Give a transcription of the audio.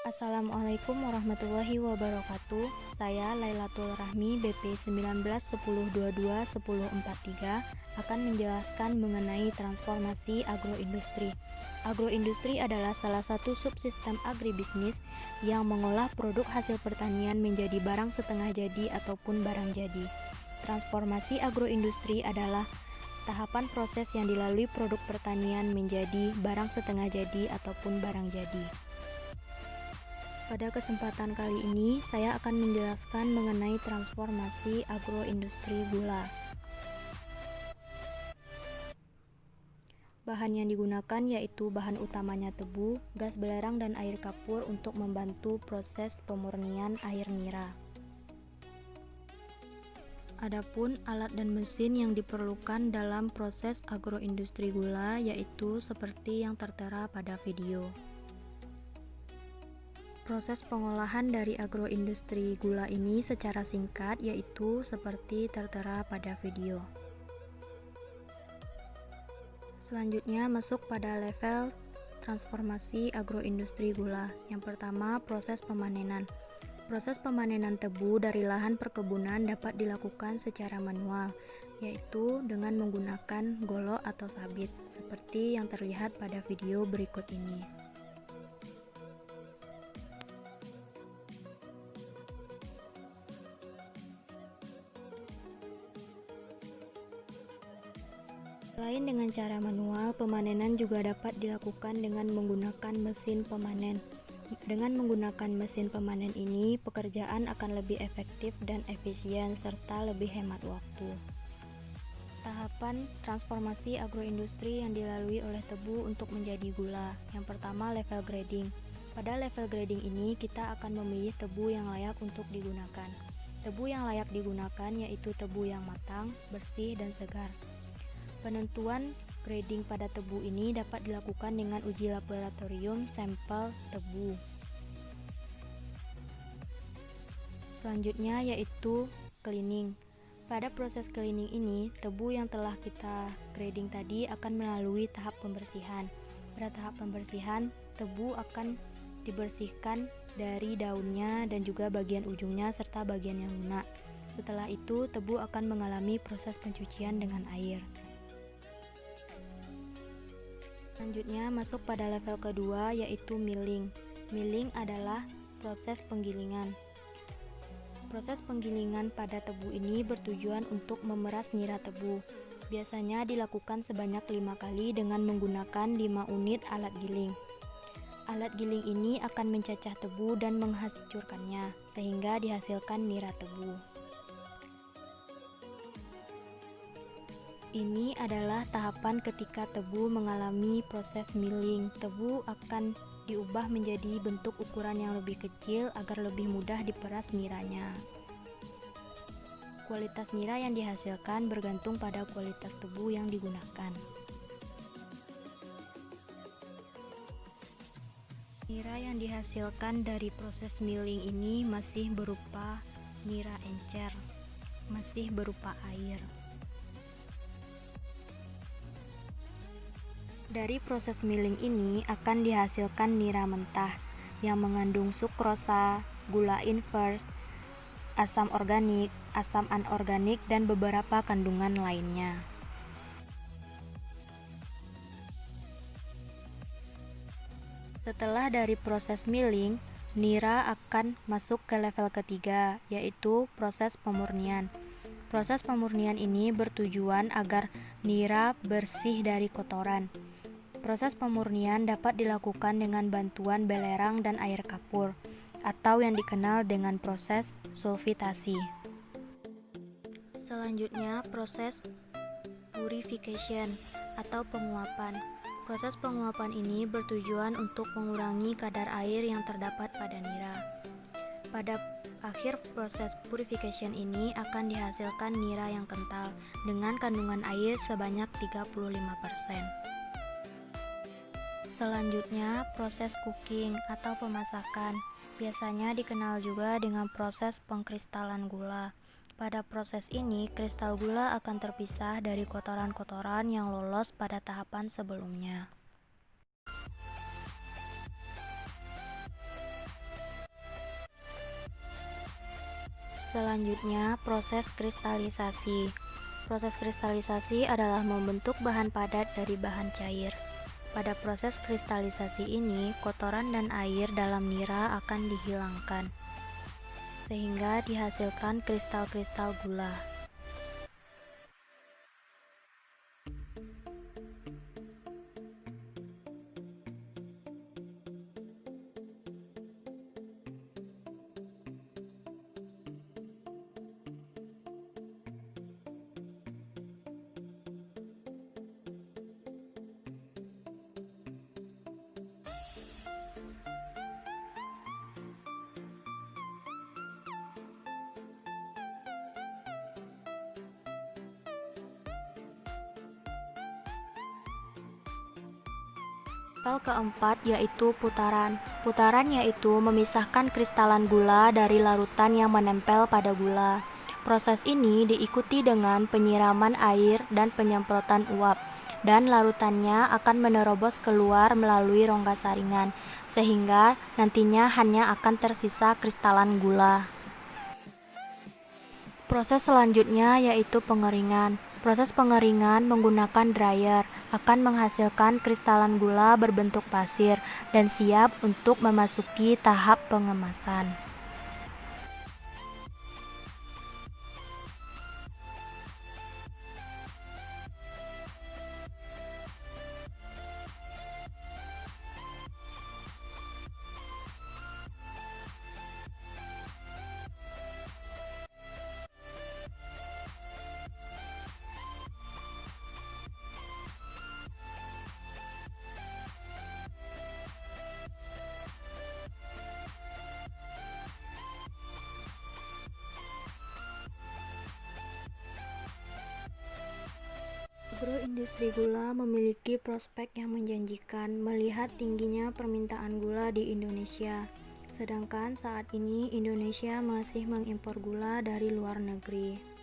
Assalamualaikum warahmatullahi wabarakatuh. Saya Lailatul Rahmi BP 19 10 22 10 43 akan menjelaskan mengenai transformasi agroindustri. Agroindustri adalah salah satu subsistem agribisnis yang mengolah produk hasil pertanian menjadi barang setengah jadi ataupun barang jadi. Transformasi agroindustri adalah tahapan proses yang dilalui produk pertanian menjadi barang setengah jadi ataupun barang jadi. Pada kesempatan kali ini, saya akan menjelaskan mengenai transformasi agroindustri gula. Bahan yang digunakan yaitu bahan utamanya tebu, gas belerang dan air kapur untuk membantu proses pemurnian air nira. Adapun alat dan mesin yang diperlukan dalam proses agroindustri gula yaitu seperti yang tertera pada video. Proses pengolahan dari agroindustri gula ini secara singkat yaitu seperti tertera pada video. Selanjutnya masuk pada level transformasi agroindustri gula. Yang pertama, proses pemanenan. Proses pemanenan tebu dari lahan perkebunan dapat dilakukan secara manual, yaitu dengan menggunakan golok atau sabit, seperti yang terlihat pada video berikut ini. Selain dengan cara manual, pemanenan juga dapat dilakukan dengan menggunakan mesin pemanen. Dengan menggunakan mesin pemanen ini, pekerjaan akan lebih efektif dan efisien serta lebih hemat waktu. Tahapan transformasi agroindustri yang dilalui oleh tebu untuk menjadi gula. Yang pertama, level grading. Pada level grading ini, kita akan memilih tebu yang layak untuk digunakan. Tebu yang layak digunakan yaitu tebu yang matang, bersih, dan segar. Penentuan grading pada tebu ini dapat dilakukan dengan uji laboratorium sampel tebu. Selanjutnya yaitu cleaning. Pada proses cleaning ini, tebu yang telah kita grading tadi akan melalui tahap pembersihan. Pada tahap pembersihan, tebu akan dibersihkan dari daunnya dan juga bagian ujungnya serta bagian yang lunak. Setelah itu, tebu akan mengalami proses pencucian dengan air. Selanjutnya masuk pada level kedua yaitu milling. Milling adalah proses penggilingan. Proses penggilingan pada tebu ini bertujuan untuk memeras nira tebu. Biasanya dilakukan sebanyak 5 kali dengan menggunakan 5 unit alat giling. Alat giling ini akan mencacah tebu dan menghancurkannya sehingga dihasilkan nira tebu. Ini adalah tahapan ketika tebu mengalami proses milling. Tebu akan diubah menjadi bentuk ukuran yang lebih kecil agar lebih mudah diperas niranya. Kualitas nira yang dihasilkan bergantung pada kualitas tebu yang digunakan. Nira yang dihasilkan dari proses milling ini masih berupa nira encer, masih berupa air. Dari proses milling ini akan dihasilkan nira mentah yang mengandung sukrosa, gula inverse, asam organik, asam anorganik, dan beberapa kandungan lainnya. Setelah dari proses milling, nira akan masuk ke level ketiga, yaitu proses pemurnian. Proses pemurnian ini bertujuan agar nira bersih dari kotoran. Proses pemurnian dapat dilakukan dengan bantuan belerang dan air kapur, atau yang dikenal dengan proses sulfitasi. Selanjutnya, proses purification atau penguapan. Proses penguapan ini bertujuan untuk mengurangi kadar air yang terdapat pada nira. Pada akhir proses purification ini akan dihasilkan nira yang kental dengan kandungan air sebanyak 35%. Selanjutnya, proses cooking atau pemasakan. Biasanya dikenal juga dengan proses pengkristalan gula. Pada proses ini, kristal gula akan terpisah dari kotoran-kotoran yang lolos pada tahapan sebelumnya. Selanjutnya, proses kristalisasi. Proses kristalisasi adalah membentuk bahan padat dari bahan cair. Pada proses kristalisasi ini, kotoran dan air dalam nira akan dihilangkan, sehingga dihasilkan kristal-kristal gula. Hal keempat yaitu putaran. Putaran yaitu memisahkan kristalan gula dari larutan yang menempel pada gula. Proses ini diikuti dengan penyiraman air dan penyemprotan uap, dan larutannya akan menerobos keluar melalui rongga saringan, sehingga nantinya hanya akan tersisa kristalan gula. Proses selanjutnya yaitu pengeringan. Proses pengeringan menggunakan dryer akan menghasilkan kristalan gula berbentuk pasir dan siap untuk memasuki tahap pengemasan. Agroindustri gula memiliki prospek yang menjanjikan melihat tingginya permintaan gula di Indonesia. Sedangkan saat ini Indonesia masih mengimpor gula dari luar negeri.